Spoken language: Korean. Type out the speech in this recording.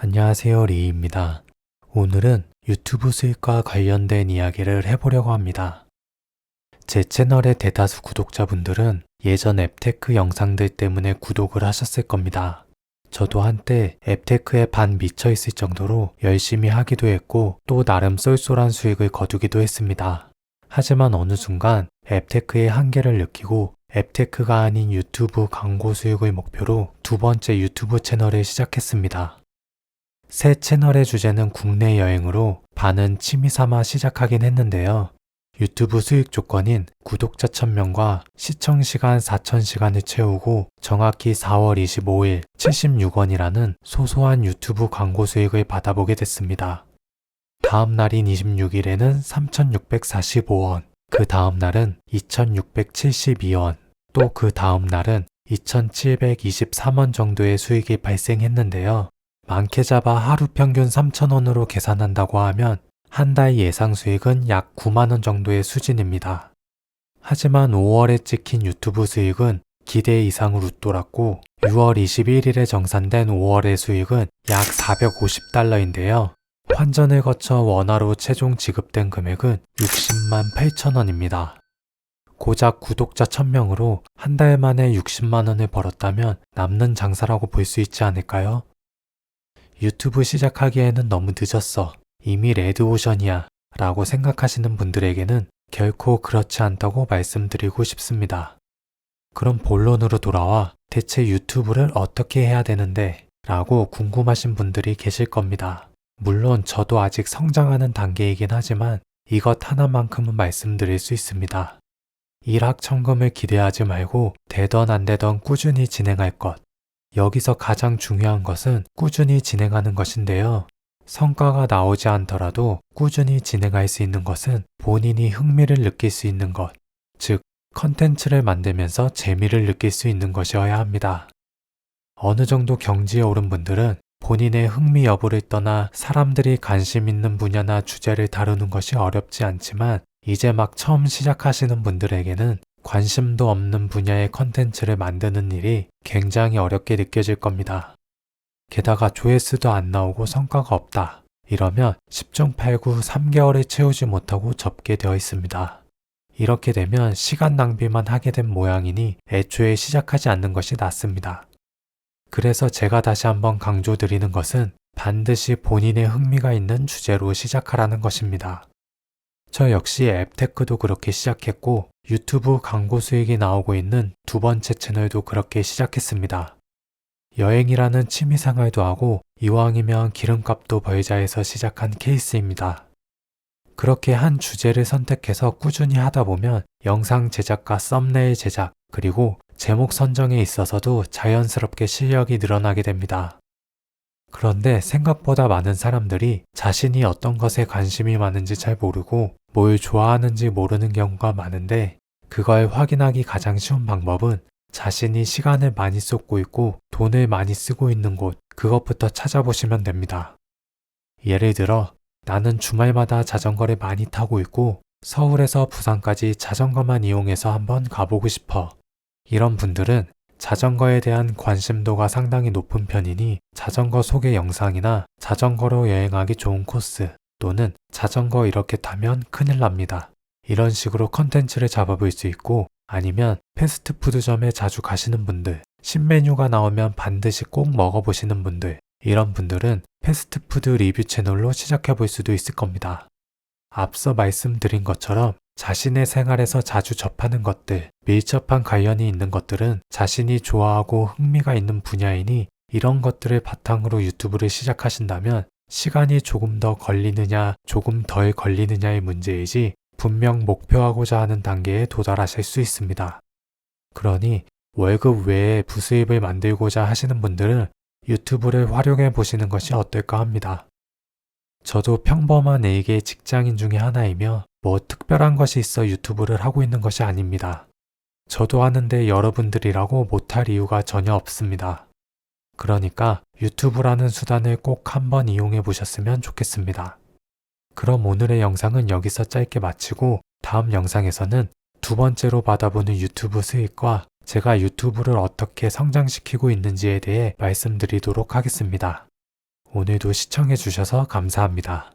안녕하세요, 리입니다. 오늘은 유튜브 수익과 관련된 이야기를 해보려고 합니다. 제 채널의 대다수 구독자분들은 예전 앱테크 영상들 때문에 구독을 하셨을 겁니다. 저도 한때 앱테크에 반 미쳐 있을 정도로 열심히 하기도 했고 또 나름 쏠쏠한 수익을 거두기도 했습니다. 하지만 어느 순간 앱테크의 한계를 느끼고 앱테크가 아닌 유튜브 광고 수익을 목표로 두 번째 유튜브 채널을 시작했습니다. 새 채널의 주제는 국내 여행으로 반은 취미 삼아 시작하긴 했는데요. 유튜브 수익 조건인 구독자 1000명과 시청시간 4000시간을 채우고 정확히 4월 25일 76원이라는 소소한 유튜브 광고 수익을 받아보게 됐습니다. 다음 날인 26일에는 3645원, 그 다음 날은 2672원, 또 그 다음 날은 2723원 정도의 수익이 발생했는데요. 많게 잡아 하루 평균 3,000원으로 계산한다고 하면 한 달 예상 수익은 약 9만원 정도의 수준입니다. 하지만 5월에 찍힌 유튜브 수익은 기대 이상으로 웃돌았고 6월 21일에 정산된 5월의 수익은 약 450달러인데요. 환전을 거쳐 원화로 최종 지급된 금액은 60만 8천원입니다. 고작 구독자 1000명으로 한 달 만에 60만원을 벌었다면 남는 장사라고 볼 수 있지 않을까요? 유튜브 시작하기에는 너무 늦었어. 이미 레드오션이야. 라고 생각하시는 분들에게는 결코 그렇지 않다고 말씀드리고 싶습니다. 그럼 본론으로 돌아와 대체 유튜브를 어떻게 해야 되는데? 라고 궁금하신 분들이 계실 겁니다. 물론 저도 아직 성장하는 단계이긴 하지만 이것 하나만큼은 말씀드릴 수 있습니다. 일확천금을 기대하지 말고 되던 안 되던 꾸준히 진행할 것. 여기서 가장 중요한 것은 꾸준히 진행하는 것인데요. 성과가 나오지 않더라도 꾸준히 진행할 수 있는 것은 본인이 흥미를 느낄 수 있는 것, 즉 컨텐츠를 만들면서 재미를 느낄 수 있는 것이어야 합니다. 어느 정도 경지에 오른 분들은 본인의 흥미 여부를 떠나 사람들이 관심 있는 분야나 주제를 다루는 것이 어렵지 않지만 이제 막 처음 시작하시는 분들에게는 관심도 없는 분야의 컨텐츠를 만드는 일이 굉장히 어렵게 느껴질 겁니다. 게다가 조회수도 안 나오고 성과가 없다. 이러면 10중 8구 3개월을 채우지 못하고 접게 되어 있습니다. 이렇게 되면 시간 낭비만 하게 된 모양이니 애초에 시작하지 않는 것이 낫습니다. 그래서 제가 다시 한번 강조드리는 것은 반드시 본인의 흥미가 있는 주제로 시작하라는 것입니다. 저 역시 앱테크도 그렇게 시작했고 유튜브 광고 수익이 나오고 있는 두 번째 채널도 그렇게 시작했습니다. 여행이라는 취미생활도 하고 이왕이면 기름값도 벌자 해서 시작한 케이스입니다. 그렇게 한 주제를 선택해서 꾸준히 하다 보면 영상 제작과 썸네일 제작 그리고 제목 선정에 있어서도 자연스럽게 실력이 늘어나게 됩니다. 그런데 생각보다 많은 사람들이 자신이 어떤 것에 관심이 많은지 잘 모르고 뭘 좋아하는지 모르는 경우가 많은데 그걸 확인하기 가장 쉬운 방법은 자신이 시간을 많이 쏟고 있고 돈을 많이 쓰고 있는 곳, 그것부터 찾아보시면 됩니다. 예를 들어 나는 주말마다 자전거를 많이 타고 있고 서울에서 부산까지 자전거만 이용해서 한번 가보고 싶어. 이런 분들은 자전거에 대한 관심도가 상당히 높은 편이니 자전거 소개 영상이나 자전거로 여행하기 좋은 코스 또는 자전거 이렇게 타면 큰일 납니다. 이런 식으로 컨텐츠를 잡아볼 수 있고 아니면 패스트푸드점에 자주 가시는 분들, 신메뉴가 나오면 반드시 꼭 먹어보시는 분들 이런 분들은 패스트푸드 리뷰 채널로 시작해볼 수도 있을 겁니다. 앞서 말씀드린 것처럼 자신의 생활에서 자주 접하는 것들, 밀접한 관련이 있는 것들은 자신이 좋아하고 흥미가 있는 분야이니 이런 것들을 바탕으로 유튜브를 시작하신다면 시간이 조금 더 걸리느냐, 조금 덜 걸리느냐의 문제이지 분명 목표하고자 하는 단계에 도달하실 수 있습니다. 그러니 월급 외에 부수입을 만들고자 하시는 분들은 유튜브를 활용해 보시는 것이 어떨까 합니다. 저도 평범한 A계 직장인 중에 하나이며 뭐 특별한 것이 있어 유튜브를 하고 있는 것이 아닙니다. 저도 하는데 여러분들이라고 못할 이유가 전혀 없습니다. 그러니까 유튜브라는 수단을 꼭 한번 이용해 보셨으면 좋겠습니다. 그럼 오늘의 영상은 여기서 짧게 마치고 다음 영상에서는 두 번째로 받아보는 유튜브 수익과 제가 유튜브를 어떻게 성장시키고 있는지에 대해 말씀드리도록 하겠습니다. 오늘도 시청해주셔서 감사합니다.